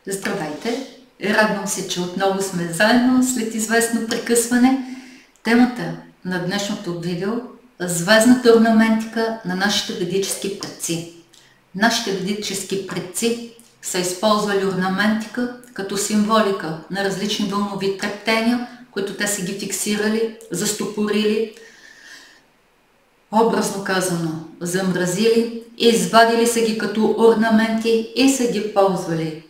Здравейте! Радвам се, че отново сме заедно след известно прекъсване. Темата на днешното видео е звездната орнаментика на нашите ведически предци. Нашите ведически предци са използвали орнаментика като символика на различни вълнови трептения, които те са ги фиксирали, застопорили, образно казано, замразили, извадили са ги като орнаменти и са ги ползвали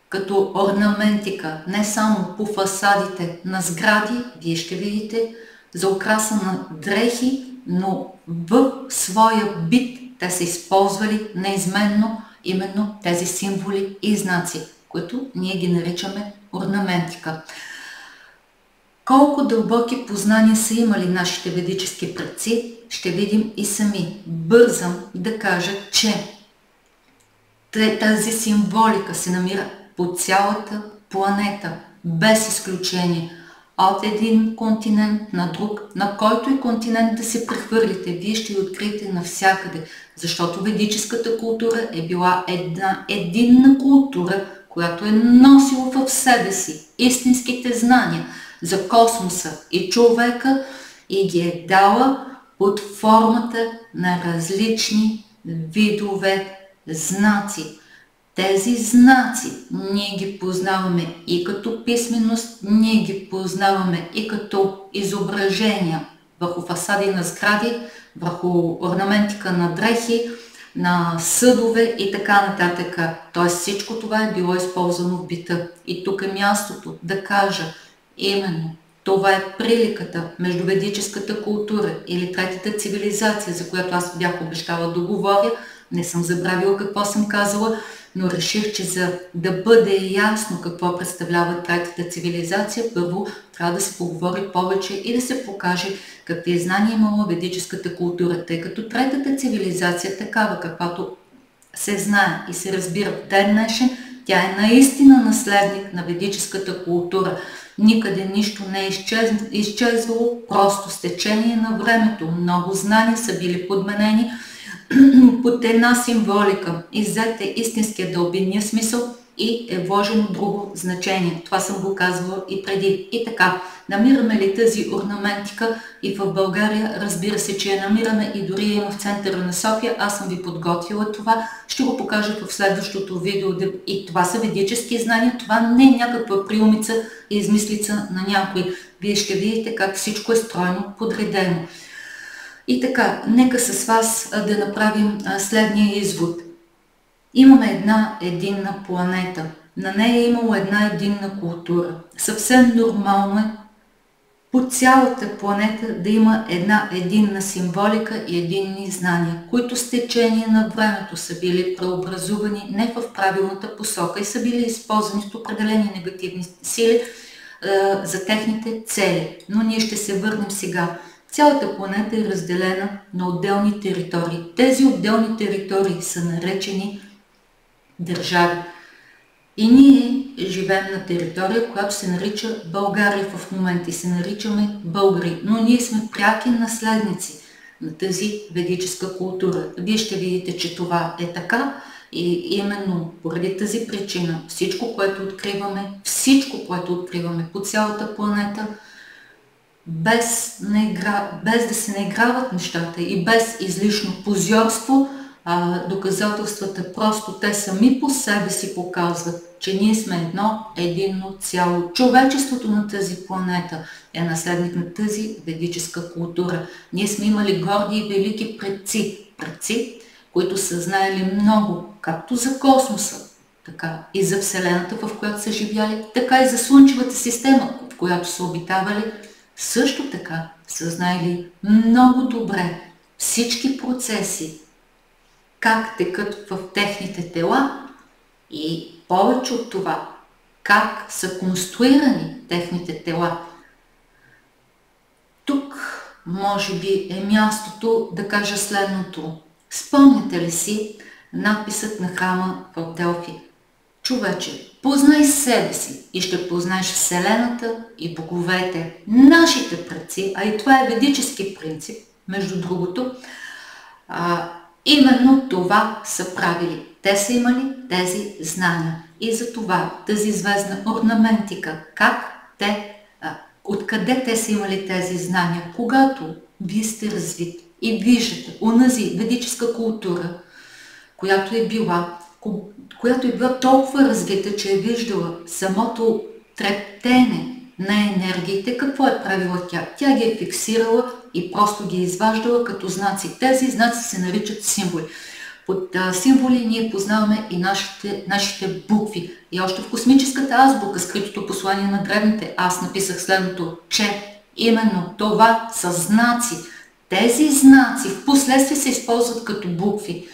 като орнаментика не само по фасадите на сгради, вие ще видите, за украса на дрехи, но в своя бит те са използвали неизменно именно тези символи и знаци, които ние ги наричаме орнаментика. Колко дълбоки познания са имали нашите ведически предци, ще видим и сами. Бързам да кажа, че тази символика се намира по цялата планета, без изключение, от един континент на друг, на който и континент да се прехвърлите, вие ще ги откриете навсякъде, защото ведическата култура е била една единна култура, която е носила в себе си истинските знания за космоса и човека и ги е дала под формата на различни видове знаци. Тези знаци ние ги познаваме и като писменост, ние ги познаваме и като изображения върху фасади на сгради, върху орнаментика на дрехи, на съдове и така нататък. Тоест всичко това е било използвано в бита. И тук е мястото да кажа именно това е приликата между ведическата култура или третата цивилизация, за която аз бях обещала да говоря. Не съм забравила какво съм казала, но реших, че за да бъде ясно какво представлява третата цивилизация, първо трябва да се поговори повече и да се покаже какви знания имала ведическата култура, тъй като третата цивилизация такава, каквато се знае и се разбира в ден днешен, тя е наистина наследник на ведическата култура. Никъде нищо не е изчезвало, просто с течение на времето. Много знания са били подменени под една символика и взете истинския дълбинния смисъл и е вложено друго значение. Това съм го казвала и преди. И така, намираме ли тази орнаментика и в България? Разбира се, че я намираме и дори има в центъра на София. Аз съм ви подготвила това. Ще го покажа в следващото видео. И това са ведически знания. Това не е някаква приумица и измислица на някой. Вие ще видите как всичко е стройно подредено. И така, нека с вас да направим следния извод. Имаме една единна планета. На нея е имало една единна култура. Съвсем нормално е по цялата планета да има една единна символика и единни знания, които с течение на времето са били преобразувани не в правилната посока и са били използвани в определени негативни сили за техните цели. Но ние ще се върнем сега. Цялата планета е разделена на отделни територии. Тези отделни територии са наречени държави. И ние живеем на територия, която се нарича България в момента и се наричаме българи. Но ние сме пряки наследници на тази ведическа култура. Вие ще видите, че това е така и именно поради тази причина всичко, което откриваме по цялата планета, без да се наиграват нещата и без излишно позорство, доказателствата просто те сами по себе си показват, че ние сме едно единно цяло. Човечеството на тази планета е наследник на тази ведическа култура. Ние сме имали горди и велики предци, които са знаели много, както за космоса, така и за Вселената, в която са живяли, така и за Слънчевата система, в която са обитавали. Също така са знаели много добре всички процеси, как текат в техните тела и повече от това, как са конструирани техните тела. Тук може би е мястото да кажа следното. Спомняте ли си надписът на храма в Делфи? Човече, познай себе си и ще познаеш Вселената и боговете. Нашите предци, а и това е ведически принцип, между другото, именно това са правили. Те са имали тези знания. И за това тази звездна орнаментика, откъде те са имали тези знания? Когато вие сте развит и виждате онази ведическа култура, която е била толкова развита, че е виждала самото трептене на енергиите, какво е правила тя? Тя ги е фиксирала и просто ги е изваждала като знаци. Тези знаци се наричат символи. Под символи ние познаваме и нашите букви. И още в космическата азбука, скритото послание на древните, аз написах следното, че именно това са знаци. Тези знаци в последствие се използват като букви.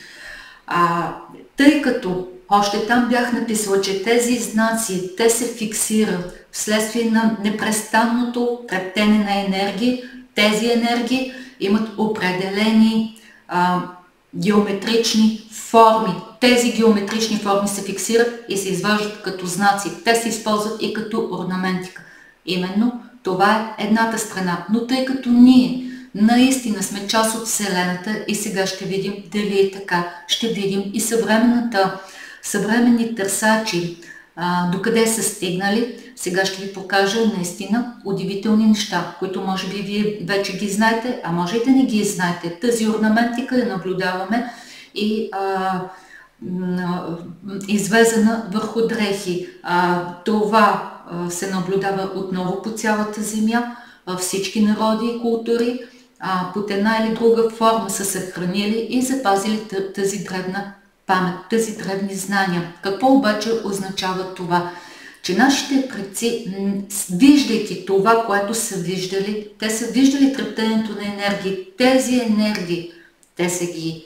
Тъй като още там бях написала, че тези знаци, те се фиксират вследствие на непрестанното трептене на енергии. Тези енергии имат определени геометрични форми. Тези геометрични форми се фиксират и се изваждат като знаци. Те се използват и като орнаментика. Именно това е едната страна. Но тъй като ние наистина сме част от Вселената и сега ще видим дали е така. Ще видим и съвременни търсачи докъде са стигнали. Сега ще ви покажа наистина удивителни неща, които може би вие вече ги знаете, а може и да не ги знаете. Тази орнаментика я наблюдаваме и извезена върху дрехи. Това се наблюдава отново по цялата земя. Всички народи и култури под една или друга форма са съхранили и запазили тази древна памет, тези древни знания. Какво обаче означава това? Че нашите предци, виждайки това, което са виждали, те са виждали трептенето на енергии. Тези енергии, те са ги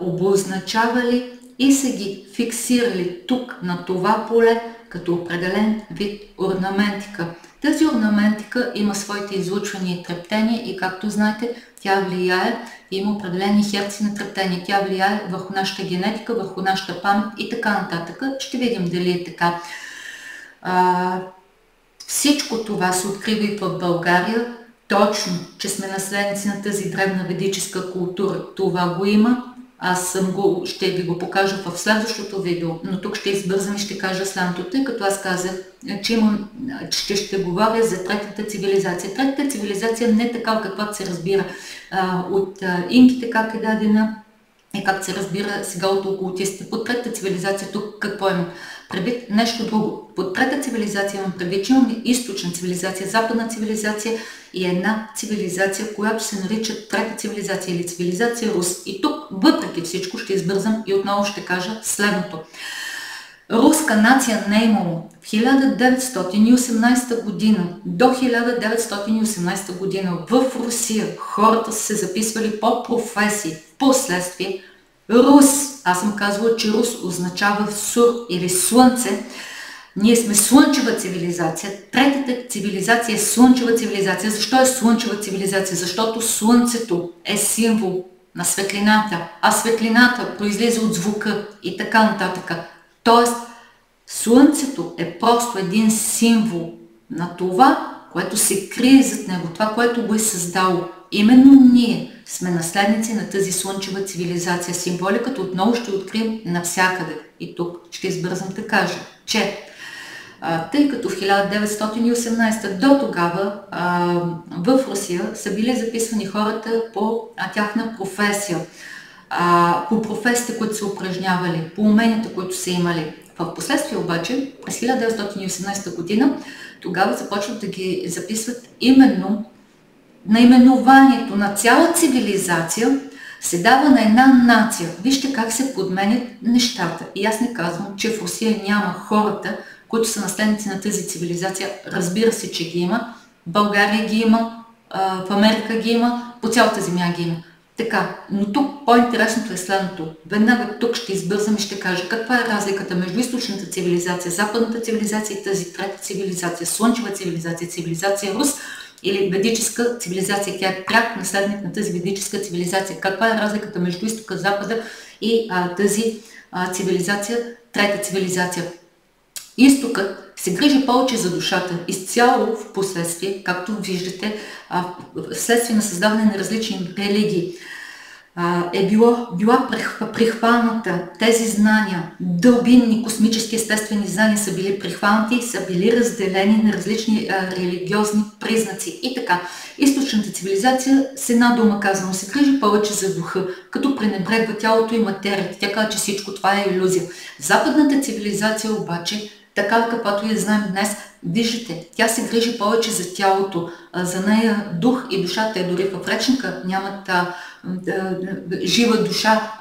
обозначавали и са ги фиксирали тук, на това поле, като определен вид орнаментика. Тази орнаментика има своите излъчвания и трептения и, както знаете, тя влияе, има определени херци на трептение. Тя влияе върху нашата генетика, върху нашата памет и така нататък. Ще видим дали е така. Всичко това се открива и в България. Точно, че сме наследници на тази древна ведическа култура. Това го има. Аз ще ви го покажа в следващото видео, но тук ще избързам и ще кажа следното, тъй като аз казах, че ще говоря за третата цивилизация. Третата цивилизация не е такава, каквато се разбира от инките, как е дадена и как се разбира сега от окултистите. Под третата цивилизация тук какво има? Предвид нещо друго. Под трета цивилизация имам предвид, че имаме източна цивилизация, западна цивилизация и една цивилизация, която се нарича трета цивилизация или цивилизация Рус. И тук, въпреки всичко, ще избързам и отново ще кажа следното. Руска нация не е имало. В 1918 година до 1918 година в Русия хората са се записвали по професии. Впоследствие Рус, аз съм казвала, че Рус означава сур или слънце. Ние сме слънчева цивилизация. Третата цивилизация е слънчева цивилизация. Защо е слънчева цивилизация? Защото слънцето е символ на светлината, а светлината произлиза от звука и така нататък. Тоест, слънцето е просто един символ на това, което се крие зад него, това, което го е създало. Именно ние сме наследници на тази слънчева цивилизация. Символиката отново ще открием навсякъде. И тук ще избързам да кажа, че тъй като в 1918 до тогава в Русия са били записвани хората по тяхна професия, по професиите, които са упражнявали, по уменията, които са имали. В последствие обаче, през 1918 година, тогава започват да ги записват именно наименованието на цяла цивилизация се дава на една нация. Вижте как се подменят нещата. И аз не казвам, че в Русия няма хората, които са наследници на тази цивилизация. Разбира се, че ги има. В България ги има, в Америка ги има, по цялата земя ги има. Така, но тук по-интересното е следното. Веднага тук ще избързам и ще кажа каква е разликата между източната цивилизация, западната цивилизация и тази трета цивилизация, слънчева цивилизация, цивилизация Рус или ведическа цивилизация. Тя е пряк наследник на тази ведическа цивилизация. Каква е разликата между изтока, запада и тази цивилизация, трета цивилизация? Изтокът се грижи повече за душата, изцяло в последствие, както виждате, вследствие на създаване на различни религии. била прихваната, тези знания, дълбинни космически естествени знания са били прихванати и са били разделени на различни религиозни признаци. И така, източната цивилизация, с една дума казано, се грижи повече за духа, като пренебрегва тялото и материята. Тя казва, че всичко това е илюзия. Западната цивилизация обаче, така каквато я знаем днес, виждате, тя се грижи повече за тялото, за нея дух и душа. Те дори в речника нямат жива душа,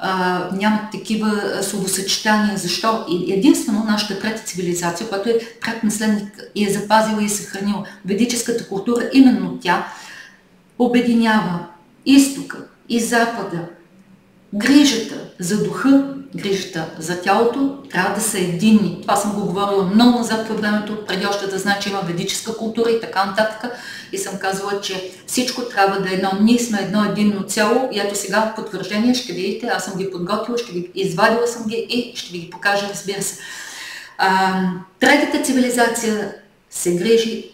нямат такива словосъчетания. Защо? И единствено нашата трета цивилизация, която е пряк наследник и е запазила и съхранила ведическата култура, именно тя обединява изтока и запада. Грижата за духа, грижата за тялото трябва да са единни. Това съм го говорила много назад във времето, преди още да знае, че има ведическа култура и така нататък. И съм казала, че всичко трябва да е едно. Ние сме едно единно цяло и ето сега потвърждение ще видите. Аз съм ги подготвила, ще ги извадила съм ги и ще ви ги покажа, разбира се. Третата цивилизация се грижи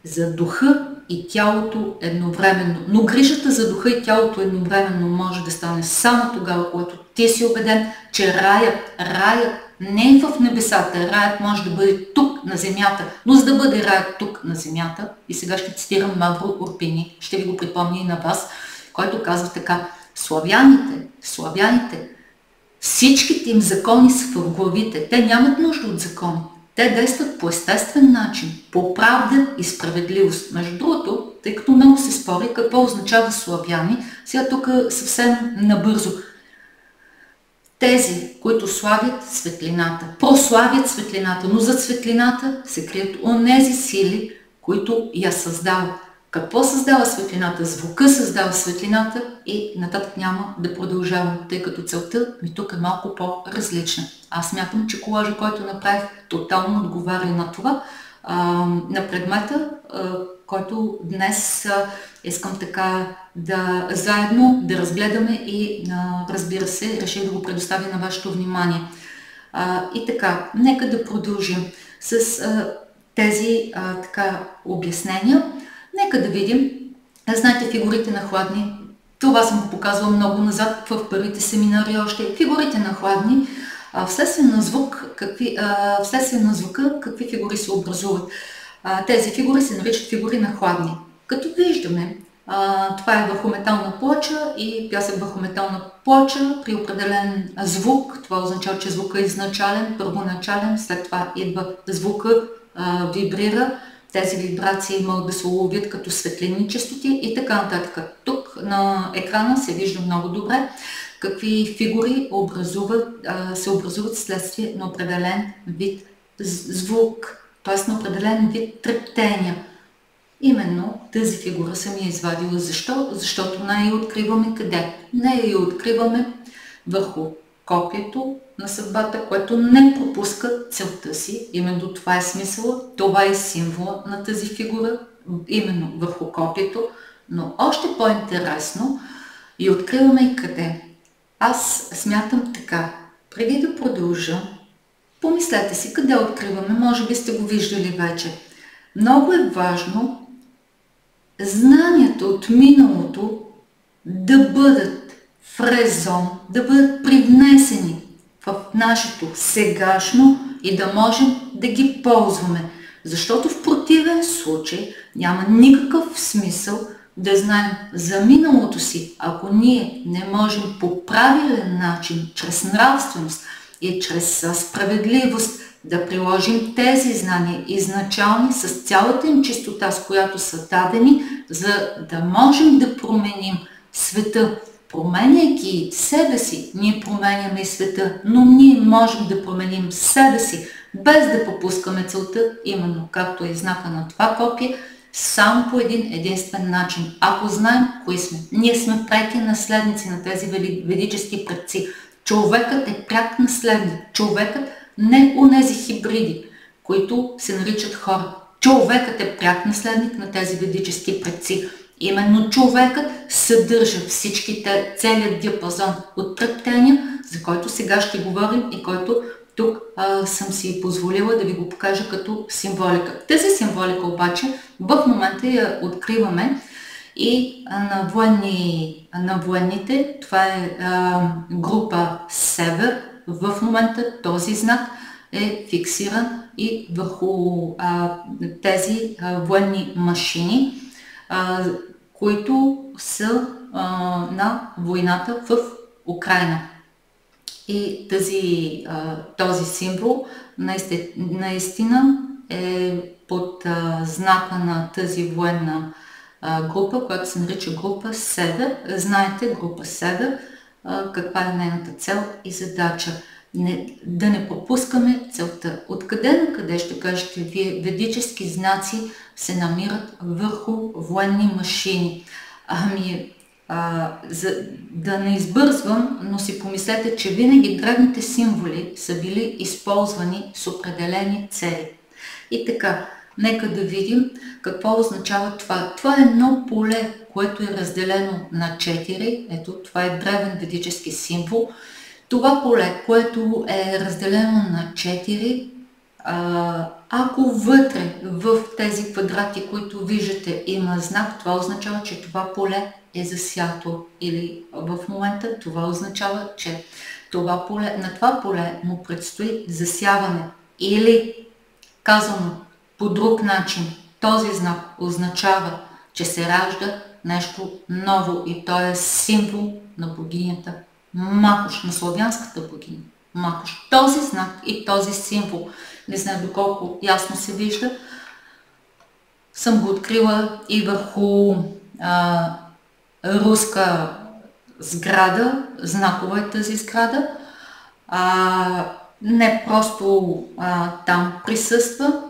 за духа и тялото едновременно. Но грижата за духа и тялото едновременно може да стане само тогава, когато ти си убеден, че раят не е в небесата. Раят може да бъде тук на земята, но за да бъде раят тук на земята, и сега ще цитирам Мавро Урпини, ще ви го припомня и на вас, който казва така: славяните, всичките им закони са в главите. Те нямат нужда от закони. Те действат по естествен начин, по правда и справедливост. Между другото, тъй като много се спори какво означава славяни, сега тук съвсем набързо. Тези, които славят светлината, прославят светлината, но зад светлината се крият онези сили, които я създават. Какво създава светлината? Звука създава светлината и нататък няма да продължавам, тъй като целта ми тук е малко по-различна. Аз смятам, че колажа, който направих, тотално отговаря на това, на предмета, който днес искам така да заедно да разгледаме и разбира се, реших да го предоставя на вашето внимание. И така, нека да продължим с тези обяснения. Нека да видим. Знаете фигурите на Хладни. Това съм го показвала много назад в първите семинари още. Фигурите на Хладни. Вследствие на звука какви фигури се образуват. Тези фигури се наричат фигури на Хладни. Като виждаме, това е върхометална плоча и пясък върхометална плоча при определен звук. Това означава, че звука е изначален, първоначален, след това идва звука, вибрира. Тези вибрации могат да се уловят като светлинни честоти и така нататък. Тук на екрана се вижда много добре какви фигури се образуват вследствие на определен вид звук, т.е. на определен вид трептения. Именно тази фигура съм я извадила. Защо? Защото не я откриваме къде? Не я откриваме върху копието на съдбата, което не пропуска целта си. Именно това е смисъла, това е символа на тази фигура, именно върху копието, но още по-интересно я откриваме и къде. Аз смятам така, преди да продължа, помислете си къде откриваме, може би сте го виждали вече. Много е важно знанията от миналото да бъдат в резон, да бъдат привнесени в нашето сегашно и да можем да ги ползваме. Защото в противен случай няма никакъв смисъл да знаем за миналото си, ако ние не можем по правилен начин, чрез нравственост и чрез справедливост да приложим тези знания изначални с цялата им чистота, с която са дадени, за да можем да променим света. Променяйки себе си, ние променяме и света, но ние можем да променим себе си, без да попускаме целта, именно както е знака на това копие, само по един единствен начин. Ако знаем кои сме, ние сме преки наследници на тези ведически предци. Човекът е пряк наследник. Човекът не онези хибриди, които се наричат хора. Човекът е пряк наследник на тези ведически предци. Именно човекът съдържа всичките, целият диапазон от трептения, за който сега ще говорим и който тук съм си позволила да ви го покажа като символика. Тази символика обаче в момента я откриваме И на военните, това е група Север, в момента този знак е фиксиран и върху тези военни машини, които са на войната в Украйна. И този символ наистина е под знака на тази военна група, която се нарича група Север. Знаете, група Север, каква е нейната цел и задача. Да не пропускаме целта. Откъде на къде, ще кажете вие, ведически знаци се намират върху военни машини? Да не избързвам, но си помислете, че винаги древните символи са били използвани с определени цели. И така, нека да видим какво означава това. Това е едно поле, което е разделено на 4. Ето, това е древен ведически символ. Това поле, което е разделено на 4, ако вътре в тези квадрати, които виждате, има знак, това означава, че това поле е засято. Или в момента това означава, че на това поле му предстои засяване. Или, казано по друг начин, този знак означава, че се ражда нещо ново и то е символ на богинята Макош, на славянската богиня Макош. Този знак и този символ, не знам доколко ясно се вижда, съм го открила и върху руска сграда, знакова е тази сграда. Не просто там присъства.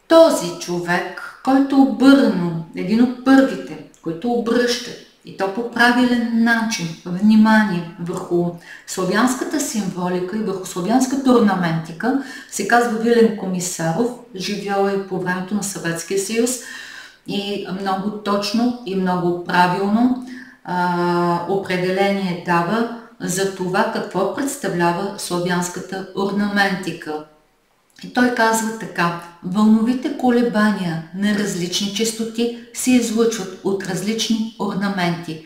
Този човек, който обърнал, един от първите, който обръща и то по правилен начин внимание върху славянската символика и върху славянската орнаментика, се казва Вилен Комисаров, живял е по времето на Съветския съюз и много точно и много правилно определение дава за това какво представлява славянската орнаментика. И той казва така: вълновите колебания на различни честоти се излъчват от различни орнаменти.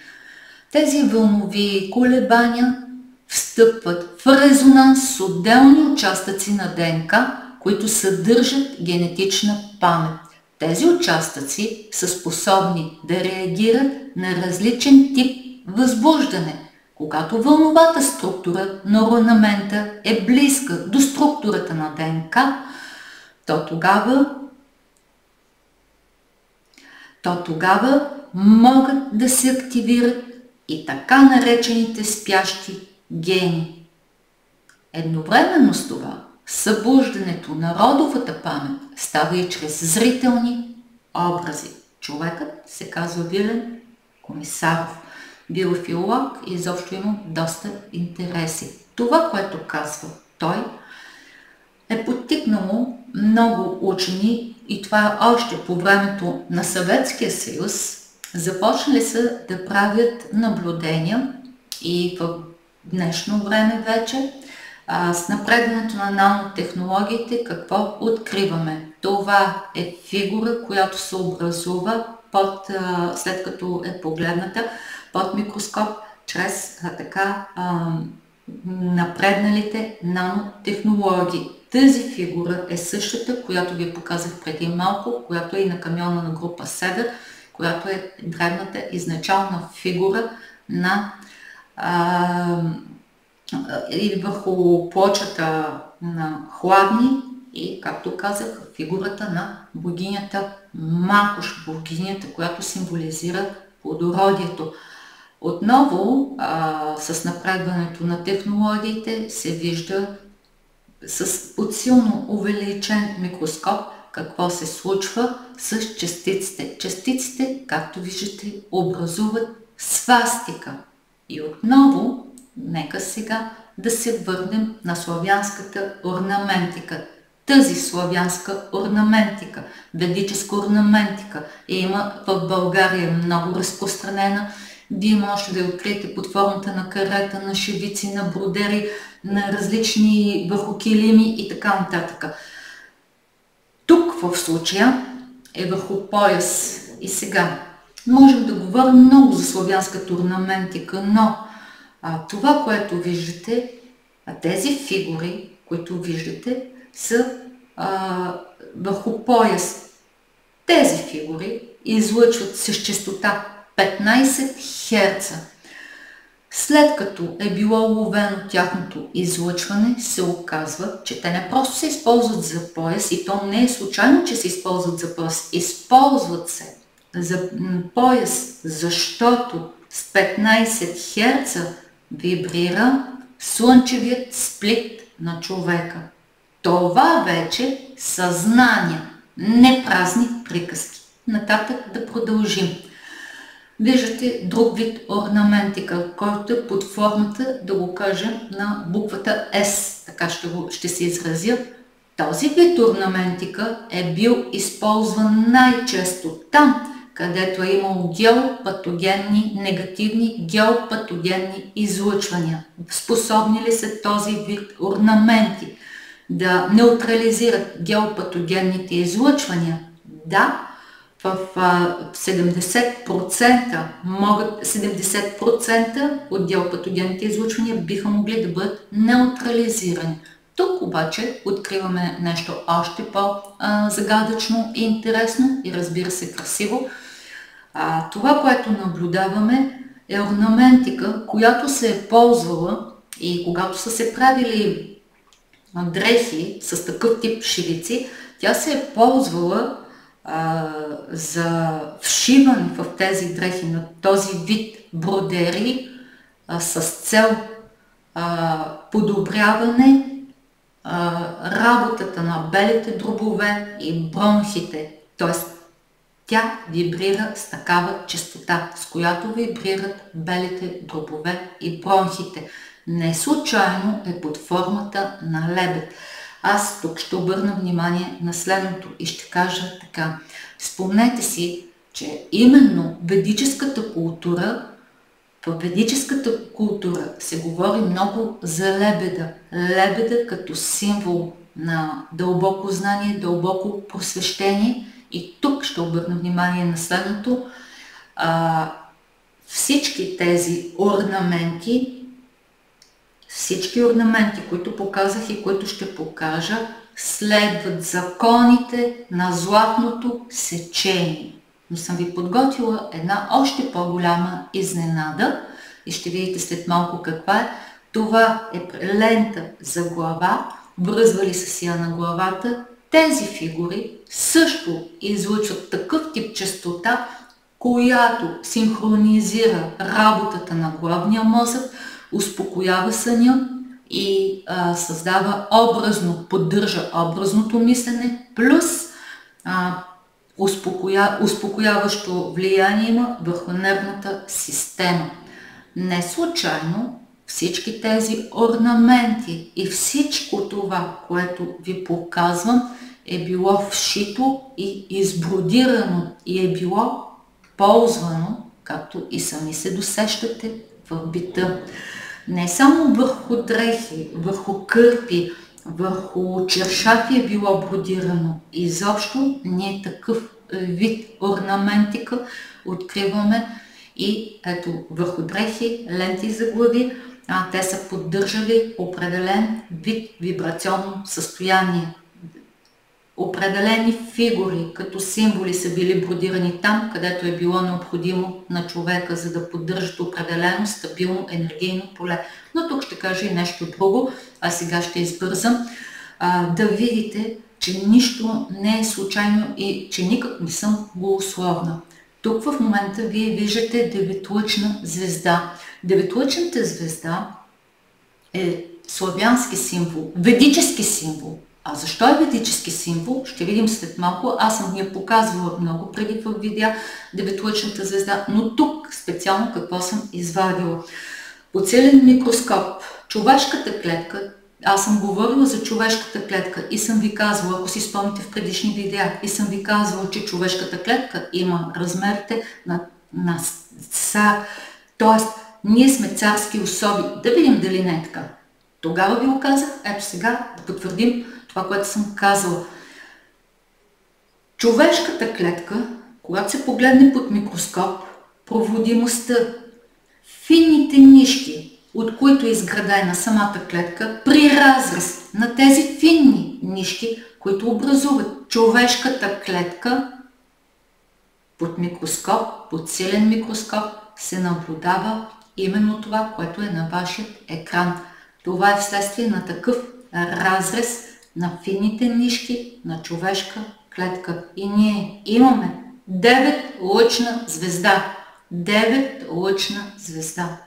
Тези вълнови колебания встъпват в резонанс с отделни участъци на ДНК, които съдържат генетична памет. Тези участъци са способни да реагират на различен тип възбуждане. Когато вълновата структура на орнамента е близка до структурата на ДНК, то тогава могат да се активират и така наречените спящи гени. Едновременно с това, събуждането на родовата памет става и чрез зрителни образи. Човекът се казва Вилен Комисаров. Бил филолог и изобщо има доста интереси. Това, което казва той, е подтикнало много учени, и това е още по времето на Съветския съюз, започнали са да правят наблюдения и в днешно време вече с напредването на нанотехнологиите какво откриваме. Това е фигура, която се образува след като е погледната под микроскоп, чрез така напредналите нанотехнологии. Тази фигура е същата, която ви показах преди малко, която е и на камиона на група Север, която е древната изначална фигура и върху плочата на Хладни и, както казах, фигурата на богинята Макош, богинята, която символизира плодородието. Отново, с напредването на технологиите се вижда с подсилно увеличен микроскоп какво се случва с частиците. Частиците, както виждате, образуват свастика. И отново, нека сега да се върнем на славянската орнаментика. Тази славянска орнаментика, ведическа орнаментика, има в България много разпространена. Вие можете да я откриете под формата на карета, на шевици, на бродери, на различни върху килими и така нататък. Тук в случая е върху пояс. И сега, Можем да говорим много за славянската орнаментика, но това, което виждате, тези фигури, които виждате, са върху пояс. Тези фигури излъчват с честота 15 Hz. След като е било уловено тяхното излъчване, се оказва, че те не просто се използват за пояс, и то не е случайно, че се използват за пояс. Използват се за пояс, защото с 15 Hz вибрира слънчевият сплит на човека. Това вече съзнание, не празни приказки. Нататък да продължим. Виждате друг вид орнаментика, който е под формата, да го кажем, на буквата S. Така ще се изразя. Този вид орнаментика е бил използван най-често там, където е имало геопатогенни, негативни геопатогенни излъчвания. Способни ли са този вид орнаменти да неутрализират геопатогенните излъчвания? Да, в 70% от геопатогенните излъчвания биха могли да бъдат неутрализирани. Тук обаче откриваме нещо още по-загадъчно и интересно и, разбира се, красиво. Това, което наблюдаваме, е орнаментика, която се е ползвала, и когато са се правили дрехи с такъв тип шивици, тя се е ползвала за вшиване в тези дрехи на този вид бродери с цел подобряване работата на белите дробове и бронхите. Т.е. тя вибрира с такава честота, с която вибрират белите дробове и бронхите. Не случайно е под формата на лебед. Аз тук ще обърна внимание на следното и ще кажа така. Спомнете си, че именно ведическата култура, в ведическата култура се говори много за лебеда. Лебеда като символ на дълбоко знание, дълбоко просвещение. И тук ще обърна внимание на следното. Всички тези орнаменти, които показах и които ще покажа, следват законите на златното сечение. Но съм ви подготвила една още по-голяма изненада и ще видите след малко каква е. Това е лента за глава, връзвали с я на главата. Тези фигури също излъчват такъв тип честота, която синхронизира работата на главния мозък, успокоява съня и създава поддържа образното мислене, плюс успокояващо влияние има върху нервната система. Не случайно всички тези орнаменти и всичко това, което ви показвам, е било вшито и избродирано и е било ползвано, както и сами се досещате, в бита. Не само върху дрехи, върху кърпи, върху чершафи е било бродирано. Изобщо ние такъв вид орнаментика откриваме и ето върху дрехи, ленти за глави, те са поддържали определен вид вибрационно състояние. Определени фигури като символи са били бродирани там, където е било необходимо на човека, за да поддържат определено стабилно енергийно поле. Но тук ще кажа и нещо друго, а сега ще избързам, да видите, че нищо не е случайно и че никак не съм голословна. Тук в момента вие виждате деветлъчна звезда. Деветлъчната звезда е славянски символ, ведически символ. А защо е ведически символ? Ще видим след малко. Аз съм я показвала много преди в видеа деветлъчната звезда, но тук специално какво съм извадила. По целен микроскоп, човешката клетка, аз съм говорила за човешката клетка и съм ви казвала, ако си спомните в предишни видеа, и съм ви казвала, че човешката клетка има размерите на цар. Тоест, ние сме царски особи. Да видим дали не е така. Тогава ви го казах, ето сега да потвърдим това, което съм казала. Човешката клетка, когато се погледне под микроскоп, проводимостта, финните нишки, от които е изградена самата клетка, при разрез на тези финни нишки, които образуват човешката клетка, под микроскоп, под силен микроскоп се наблюдава именно това, което е на вашия екран. Това е вследствие на такъв разрез на финните нишки на човешка клетка. И ние имаме 9-лъчна звезда. 9-лъчна звезда.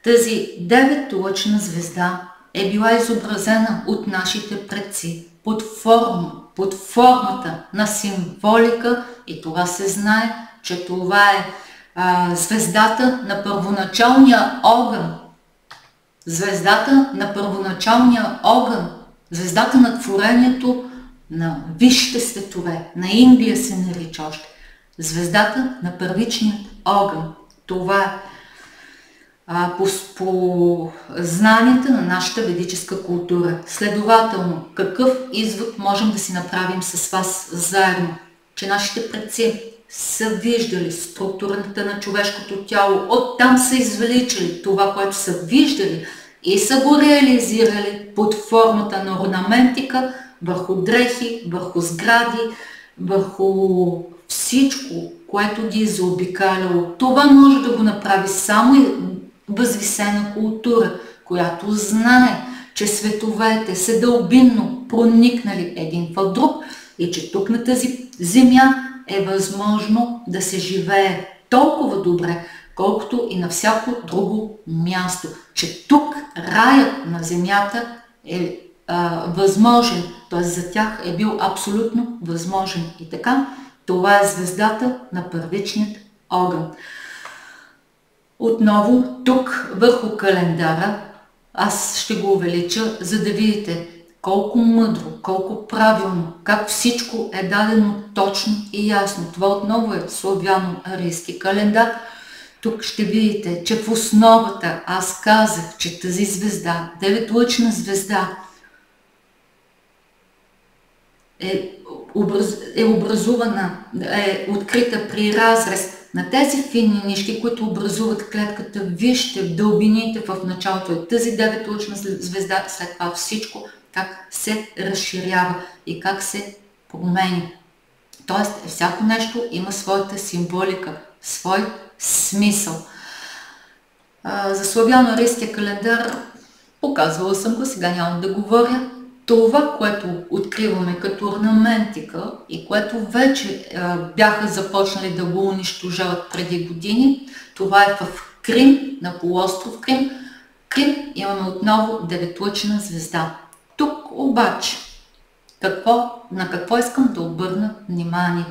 Тази 9-лъчна звезда е била изобразена от нашите предци под формата на символика и това се знае, че това е звездата на първоначалния огън. Звездата на първоначалния огън. Звездата на творението на висшите светове. На Инглия се нарича още. Звездата на първичният огън. Това е по знанията на нашата ведическа култура. Следователно, какъв извод можем да си направим с вас заедно? Че нашите предци са виждали структурата на човешкото тяло, оттам са извличали това, което са виждали и са го реализирали под формата на орнаментика върху дрехи, върху сгради, върху всичко, което ги е заобикаляло. Това може да го направи само възвисена култура, която знае, че световете са дълбинно проникнали един в друг и че тук на тази земя е възможно да се живее толкова добре, колкото и на всяко друго място. Че тук раят на земята е възможен, т.е. за тях е бил абсолютно възможен. И така, това е звездата на първичният огън. Отново, тук върху календара, аз ще го увелича, за да видите колко мъдро, колко правилно, как всичко е дадено точно и ясно. Това отново е славяно-арийски календар. Тук ще видите, че в основата аз казах, че тази звезда, 9-лъчна звезда, е образувана, е открита при разрез на тези финни нишки, които образуват клетката. Вижте в дълбините в началото е тази 9-лъчна звезда, след това всичко как се разширява и как се променя. Тоест, всяко нещо има своята символика, свой смисъл. За славяно-арийския календар показвала съм го, сега няма да говоря. Това, което откриваме като орнаментика и което вече бяха започнали да го унищожават преди години, това е в Крим, на полуостров Крим. Крим имаме отново 9-лъчна звезда. Тук обаче, на какво искам да обърна внимание?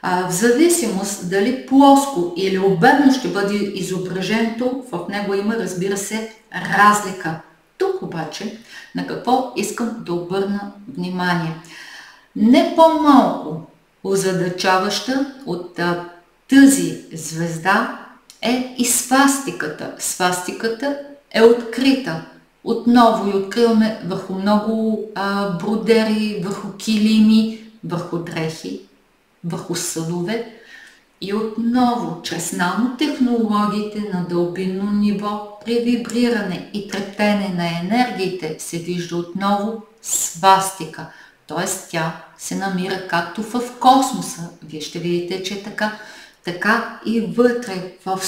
В зависимост дали плоско или обемно ще бъде изображението, в него има, разбира се, разлика. Тук обаче, на какво искам да обърна внимание? Не по-малко озадачаваща от тази звезда е и свастиката. Свастиката е открита. Отново я откриваме върху много бродери, върху килими, върху дрехи, върху съдове. И отново, чрез нанотехнологиите на дълбинно ниво, при вибриране и трептене на енергиите се вижда отново свастика. Т.е. тя се намира както в космоса, вие ще видите, че е така и вътре, в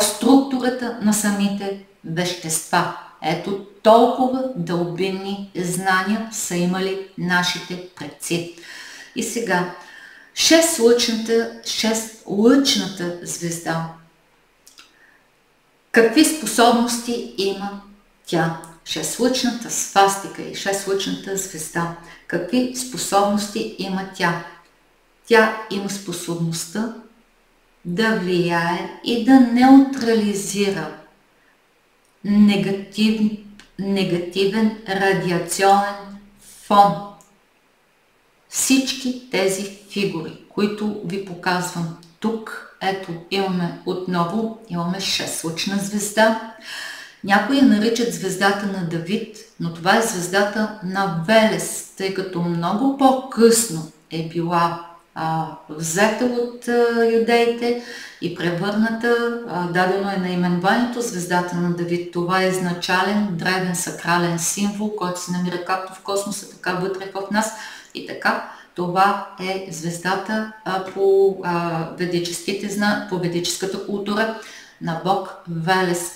структурата на самите вещества. Ето толкова дълбинни знания са имали нашите предци. И сега, 6-лъчната звезда. Какви способности има тя? 6-лъчната свастика и 6-лъчната звезда. Какви способности има тя? Тя има способността да влияе и да неутрализира негативен радиационен фон. Всички тези фигури, които ви показвам тук, ето имаме 6-лъчна звезда. Някои я наричат звездата на Давид, но това е звездата на Велес, тъй като много по-късно е била взета от юдеите и превърната, дадено е наименованието звездата на Давид. Това е изначален, древен, сакрален символ, който се намира както в космоса, така вътре в нас и така. Това е звездата по ведическата култура на бог Велес.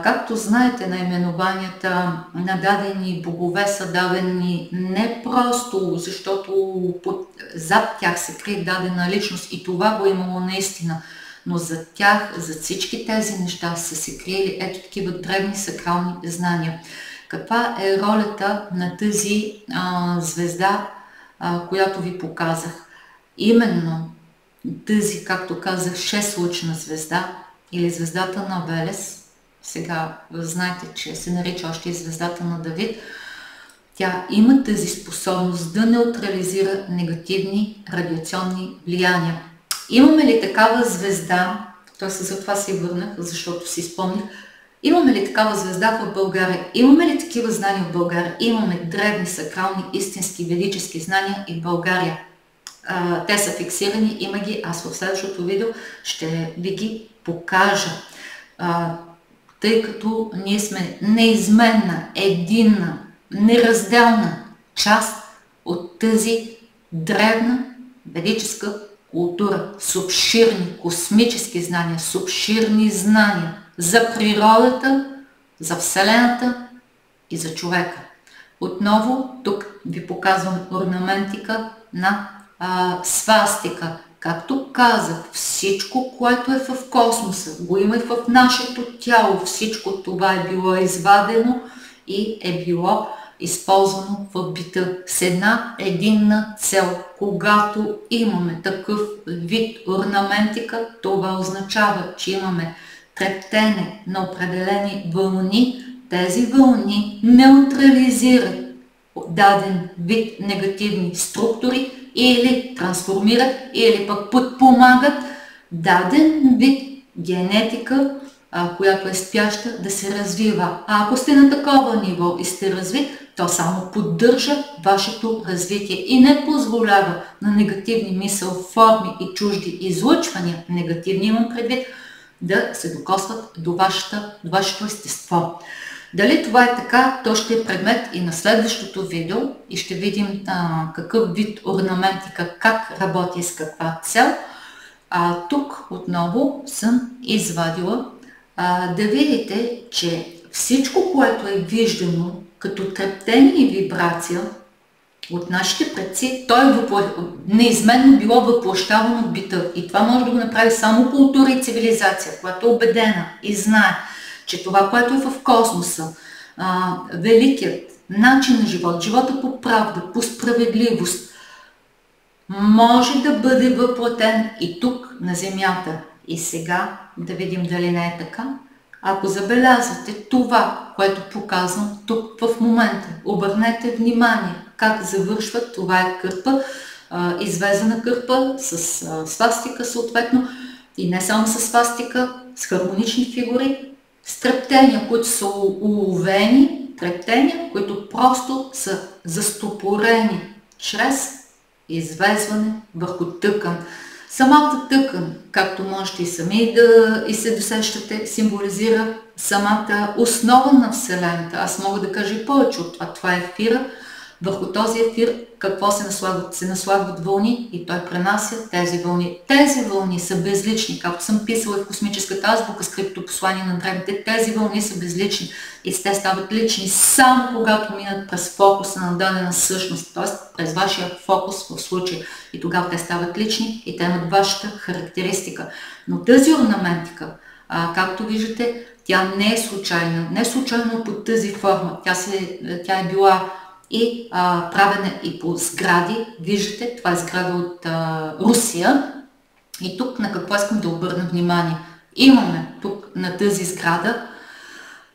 Както знаете, наименованията на дадени богове са дадени не просто защото зад тях се крие дадена личност и това го имало наистина, но за тях, за всички тези неща са се криели ето такива древни сакрални знания. Каква е ролята на тази звезда, която ви показах? Именно тази, както казах, шестлъчна звезда или звездата на Велес, сега знаете, че се нарича още и звездата на Давид, тя има тази способност да неутрализира негативни радиационни влияния. Имаме ли такава звезда, т.е. за това се върнах, защото си спомних, имаме ли такава звезда в България? Имаме ли такива знания в България? Имаме древни, сакрални, истински, ведически знания и в България. Те са фиксирани, има ги, аз в следващото видео ще ви ги покажа. Тъй като ние сме неизменна, единна, неразделна част от тази древна ведическа култура с обширни космически знания, с обширни знания за природата, за Вселената и за човека. Отново тук ви показвам орнаментика на свастика. Както казах, всичко, което е в космоса, го има и в нашето тяло. Всичко това е било извадено и е било използвано в бита с една единна цел. Когато имаме такъв вид орнаментика, това означава, че имаме трептене на определени вълни. Тези вълни неутрализират даден вид негативни структури или трансформират, или пък подпомагат даден вид генетика, която е спяща, да се развива. А ако сте на такова ниво и сте развит, то само поддържа вашето развитие и не позволява на негативни мисъл, форми и чужди излъчвания, негативни имам предвид, да се докосват до вашето естество. Дали това е така, то ще е предмет и на следващото видео и ще видим какъв вид орнаментика, как работи и с каква цел. Тук отново съм извадила да видите, че всичко, което е виждано като трептение и вибрация от нашите предци, то е неизменно било въплъщавано в бита. И това може да го направи само култура и цивилизация, която е убедена и знае, че това, което е в космоса, великият начин на живот, живота по правда, по справедливост, може да бъде въплатен и тук на Земята. И сега да видим дали не е така. Ако забелязвате това, което показвам тук в момента, обърнете внимание как завършва. Това е кърпа, извезена кърпа с свастика съответно и не само с свастика, с хармонични фигури, с трептения, които са уловени, трептения, които просто са застопорени чрез извезване върху тъкан. Самата тъкан, както можете и сами да се досещате, символизира самата основа на Вселената. Аз мога да кажа и повече от това. Това е ефира. Върху този ефир какво се наслагват? Се наслагват вълни и той пренася тези вълни. Тези вълни са безлични, както съм писала в космическата азбука, скриптото послание на древните. Тези вълни са безлични и те стават лични само когато минат през фокуса на дадена същност, т.е. през вашия фокус в случая. И тогава те стават лични и те имат вашата характеристика. Но тази орнаментика, както виждате, тя не е случайна. Не е случайно под тази форма. Тя е била и правена и по сгради. Виждате, това е сграда от Русия. И тук на какво искам да обърна внимание. Имаме тук на тази сграда,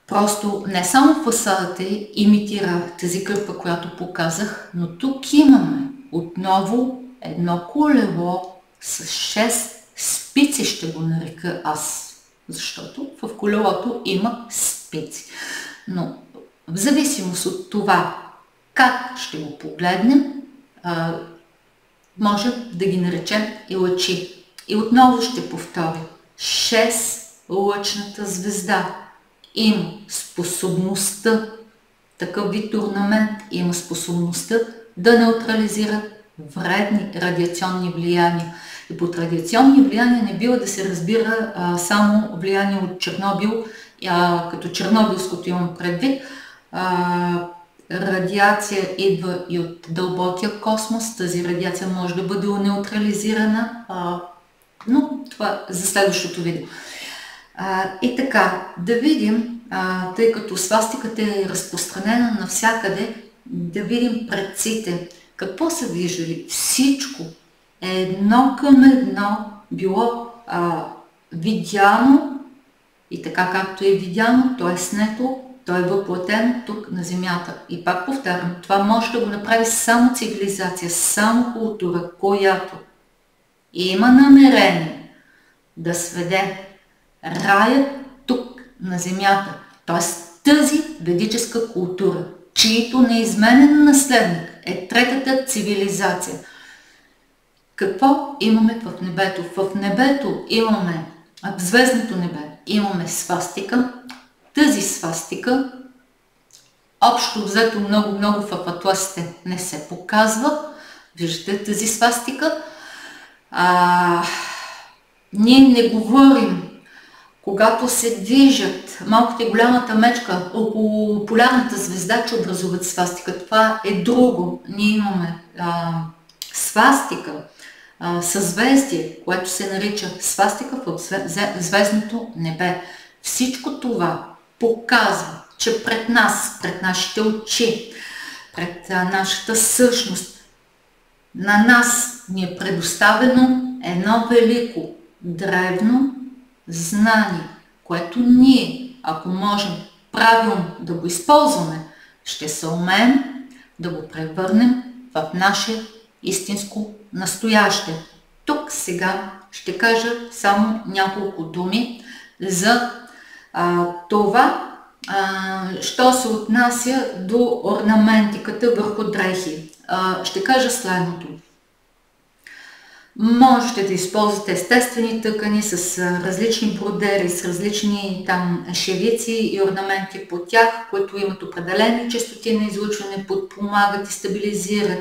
просто не само фасадата имитира тази кърпа, която показах, но тук имаме отново едно колело с 6 спици, ще го нарека аз. Защото в колелото има спици. Но в зависимост от това как ще го погледнем, Можем да ги наречем и лъчи. И отново ще повторя. 6 лъчната звезда има способността, такъв вид орнамент има способността да неутрализира вредни радиационни влияния. И под радиационни влияния не бива да се разбира само влияние от Чернобил, като чернобилското имам предвид. Радиация идва и от дълбокия космос. Тази радиация може да бъде неутрализирана, но това за следващото видео. И така, да видим, тъй като свастиката е разпространена навсякъде, да видим предците. Какво са виждали? Всичко е едно към едно било видяно и така както е видяно, то е снето, то е въплатено тук на Земята. И пак повтарям, това може да го направи само цивилизация, само култура, която има намерение да сведе рая тук на Земята. Т.е. тази ведическа култура, чието неизменен наследник е третата цивилизация. Какво имаме в небето? В небето имаме, в звездното небе имаме свастика. Тази свастика, общо взето много в атласите не се показва. Виждате тази свастика. Ние не говорим, когато се движат малката и голямата мечка около полярната звезда, че образуват свастика. Това е друго. Ние имаме свастика, съзвездие, което се нарича свастика в звездното небе. Всичко това показва, че пред нас, пред нашите очи, пред нашата същност, на нас ни е предоставено едно велико, древно знание, което ние, ако можем правилно да го използваме, ще се умеем да го превърнем в наше истинско настояще. Тук сега ще кажа само няколко думи за това, що се отнася до орнаментиката върху дрехи. Ще кажа следното. Можете да използвате естествени тъкани с различни бродери, с различни шевици и орнаменти по тях, които имат определени честоти на излъчване, подпомагат и стабилизират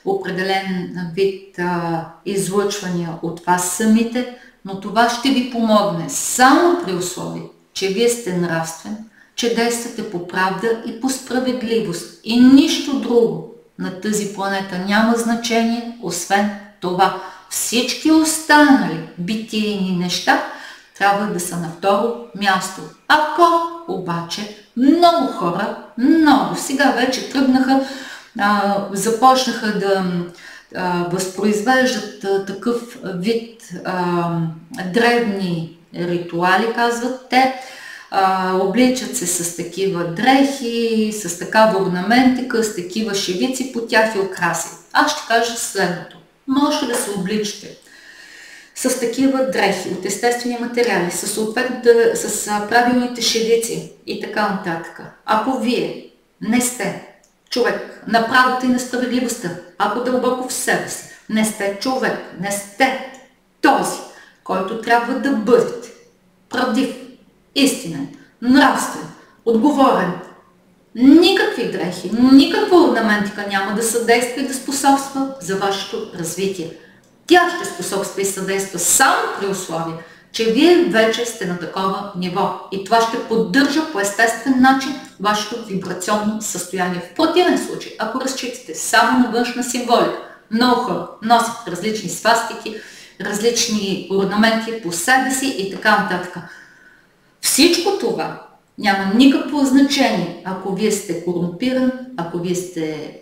определен вид излъчвания от вас самите, но това ще ви помогне само при условие, че вие сте нравствен, че действате по правда и по справедливост. И нищо друго на тази планета няма значение, освен това. Всички останали битийни неща трябва да са на второ място. Ако обаче много хора, сега вече тръгнаха, започнаха да възпроизвеждат такъв вид древни ритуали, казват те, обличат се с такива дрехи, с такава орнаментика, с такива шевици по тях и украси. Аз ще кажа следното. Може да се обличате с такива дрехи от естествени материали, с правилните шевици и така нататък. Ако вие не сте човек на правата и на справедливостта, ако дълбоко в себе си не сте човек, не сте този, който трябва да бъдете правдив, истинен, нравствен, отговорен, никакви дрехи, никаква орнаментика няма да съдейства и да способства за вашето развитие. Тя ще способства и съдейства само при условие, че вие вече сте на такова ниво и това ще поддържа по естествен начин вашето вибрационно състояние. В противен случай, ако разчитате само на външна символика, много хора носят различни свастики, различни орнаменти по себе си и така нататък. Всичко това няма никакво значение, ако вие сте корумпиран, ако вие сте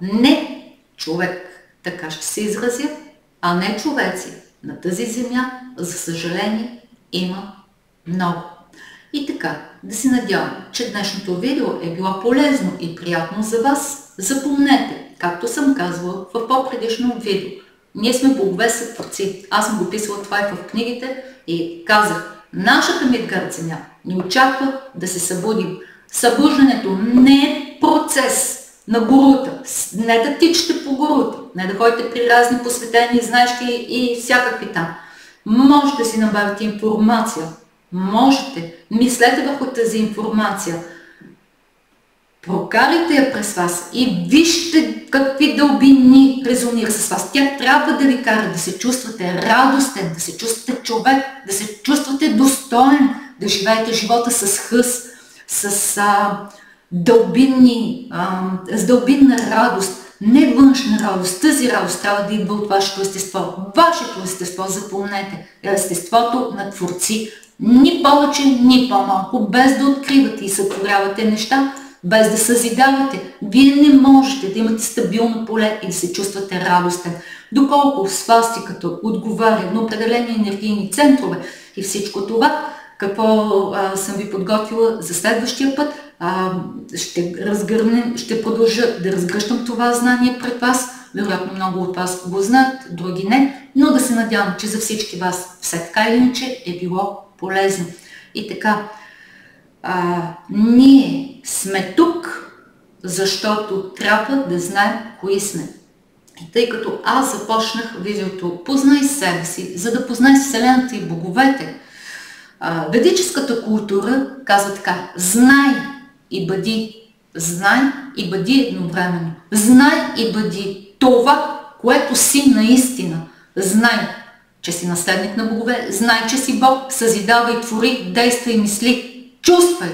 не човек, така ще се изразя, а не човеци. На тази земя, за съжаление, има много. И така, да се надявам, че днешното видео е било полезно и приятно за вас. Запомнете, както съм казвала в по-предишно видео, ние сме богове сътворци. Аз съм го писала това и в книгите и казах, нашата Мидгард земя ни очаква да се събудим. Събуждането не е процес, на гурута. Не да тичате по гурута, не да ходите при разни посветени, знаещи и всякакви там. Можете да си набавите информация. Можете. Мислете върху тази информация. Прокарайте я през вас и вижте какви дълбини резонира с вас. Тя трябва да ви кара да се чувствате радостен, да се чувствате човек, да се чувствате достоен, да живеете живота с хъс, с дълбинна радост. Не външна радост. Тази радост трябва да идва от вашето естество. Вашето естество, запомнете, е естеството на творци. Ни повече, ни по-малко, без да откривате и сътворявате неща, без да съзидавате. Вие не можете да имате стабилно поле и да се чувствате радостен. Доколко свастиката отговаря на определени енергийни центрове и всичко това, какво съм ви подготвила за следващия път, ще продължа да разгръщам това знание пред вас. Вероятно много от вас го знаят, други не, но да се надявам, че за всички вас все така или иначе е било полезно. И така, ние сме тук, защото трябва да знаем кои сме. И тъй като аз започнах видеото "Познай себе си", за да познаеш Вселената и боговете, ведическата култура казва така: знай и бъди. Знай и бъди едновременно. Знай и бъди това, което си наистина. Знай, че си наследник на богове. Знай, че си Бог. Съзидавай, твори, действай, мисли, чувствай.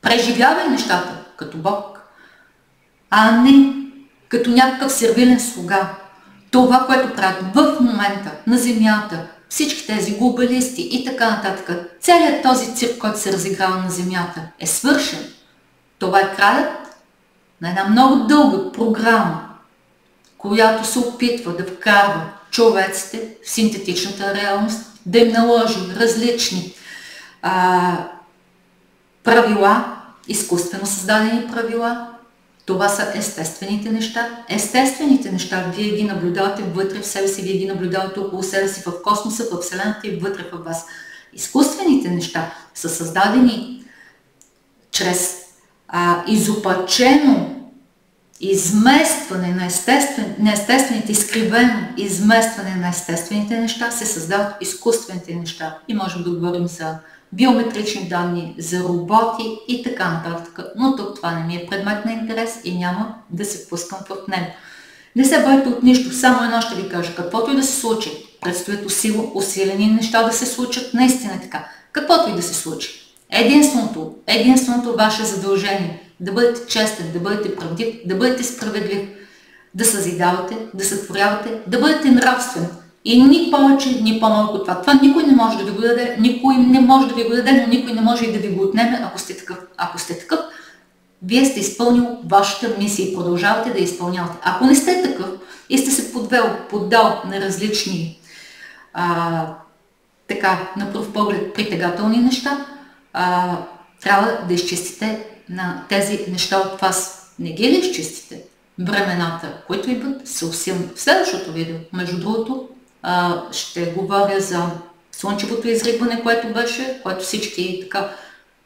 Преживявай нещата като Бог, а не като някакъв сервилен слуга. Това, което правят в момента на Земята, всички тези глобалисти и така нататък, целият този цирк, който се разиграва на Земята, е свършен. Това е краят на една много дълга програма, която се опитва да вкарва човеците в синтетичната реалност, да им наложи различни правила, изкуствено създадени правила. Това са естествените неща. Естествените неща вие ги наблюдавате вътре в себе си, вие ги наблюдавате около себе си, в космоса, в Вселената и вътре в вас. Изкуствените неща са създадени чрез изопачено изместване на естествените, изкривено изместване на естествените неща, се създават изкуствените неща. И можем да говорим за биометрични данни, за роботи и така нататък. Но тук това не ми е предмет на интерес и няма да се впускам в него. Не се бойте от нищо, само едно ще ви кажа: каквото и да се случи, предстоят усилени неща да се случат, наистина така. Каквото и да се случи. Единственото ваше задължение да бъдете честен, да бъдете правдив, да бъдете справедлив, да съзидавате, да сътворявате, да бъдете нравствен. И ни повече, ни по-малко това. Това никой не може да ви го даде, никой не може да ви го даде, но никой не може и да ви го отнеме, ако сте такъв. Ако сте такъв, вие сте изпълнил вашата мисия и продължавате да я изпълнявате. Ако не сте такъв и сте се поддал на различни на пръв поглед притегателни неща, трябва да изчистите на тези неща от вас. Не ги ли изчистите? Времената, които идват, са усилни. В следващото видео, между другото, ще говоря за слънчевото изригване, което всички така,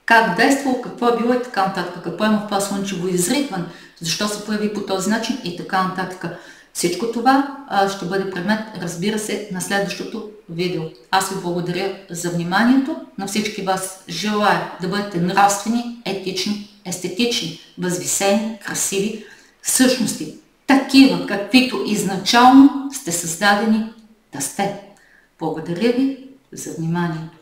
как действало, какво е било и така нататък, какво има в това слънчево изригване, защо се появи по този начин и така нататък. Всичко това ще бъде предмет, разбира се, на следващото видео. Аз ви благодаря за вниманието. На всички вас желая да бъдете нравствени, етични, естетични, възвисени, красиви същности, такива, каквито изначално сте създадени да сте. Благодаря ви за вниманието.